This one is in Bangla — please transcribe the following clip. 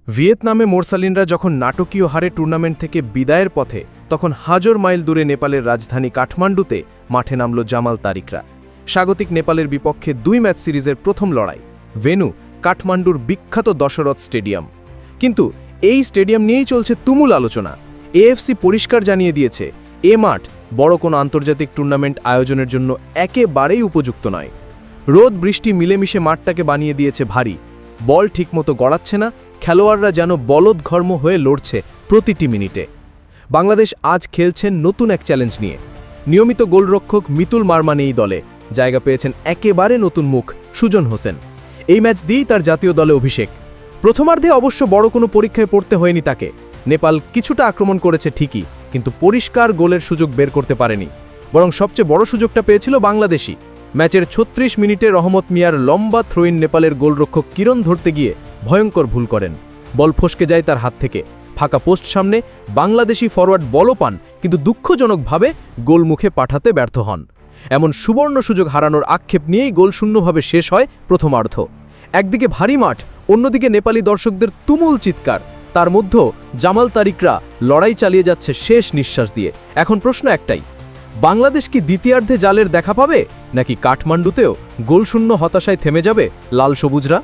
ভিয়েতনামে মোরসালিনরা যখন নাটকীয় হারে টুর্নামেন্ট থেকে বিদায়ের পথে, তখন হাজার মাইল দূরে নেপালের রাজধানী কাঠমান্ডুতে মাঠে নামল জামাল তারিকরা। স্বাগতিক নেপালের বিপক্ষে 2 ম্যাচ সিরিজের প্রথম লড়াই। ভেন্যু কাঠমান্ডুর বিখ্যাত দশরথ স্টেডিয়াম। কিন্তু এই স্টেডিয়াম নিয়েই চলছে তুমুল আলোচনা। এএফসি পরিষ্কার জানিয়ে দিয়েছে, এ মাঠ বড় কোনো আন্তর্জাতিক টুর্নামেন্ট আয়োজনের জন্য একেবারেই উপযুক্ত নয়। রোদ বৃষ্টি মিলেমিশে মাঠটাকে বানিয়ে দিয়েছে ভারী। বল ঠিকমতো গড়াচ্ছে না, খেলোয়াড়রা যেন বলদঘর্ম হয়ে লড়ছে প্রতিটি মিনিটে। বাংলাদেশ আজ খেলছেন নতুন এক চ্যালেঞ্জ নিয়ে। নিয়মিত গোলরক্ষক মিতুল মারমা নেই দলে, জায়গা পেয়েছেন একেবারে নতুন মুখ সুজন হোসেন। এই ম্যাচ দিয়েই তার জাতীয় দলে অভিষেক। প্রথমার্ধে অবশ্য বড় কোনো পরীক্ষায় পড়তে হয়নি তাকে। নেপাল কিছুটা আক্রমণ করেছে ঠিকই, কিন্তু পরিষ্কার গোলের সুযোগ বের করতে পারেনি। বরং সবচেয়ে বড় সুযোগটা পেয়েছিল বাংলাদেশই। ম্যাচের 36 মিনিটে রহমত মিয়ার লম্বা থ্রোইন নেপালের গোলরক্ষক কিরণ ধরতে গিয়ে ভয়ঙ্কর ভুল করেন। বল ফসকে যায় তার হাত থেকে। ফাঁকা পোস্ট সামনে বাংলাদেশি ফরওয়ার্ড বলও পান, কিন্তু দুঃখজনকভাবে গোলমুখে পাঠাতে ব্যর্থ হন। এমন সুবর্ণ সুযোগ হারানোর আক্ষেপ নিয়েই গোলশূন্যভাবে শেষ হয় প্রথমার্ধ। একদিকে ভারী মাঠ, অন্যদিকে নেপালি দর্শকদের তুমুল চিৎকার। তার মধ্যেও জামাল তারিকরা লড়াই চালিয়ে যাচ্ছে শেষ নিঃশ্বাস দিয়ে। এখন প্রশ্ন একটাই, বাংলাদেশ কি দ্বিতীয়ার্ধে জালের দেখা পাবে, নাকি কাঠমান্ডুতেও গোলশূন্য হতাশায় থেমে যাবে লাল সবুজরা?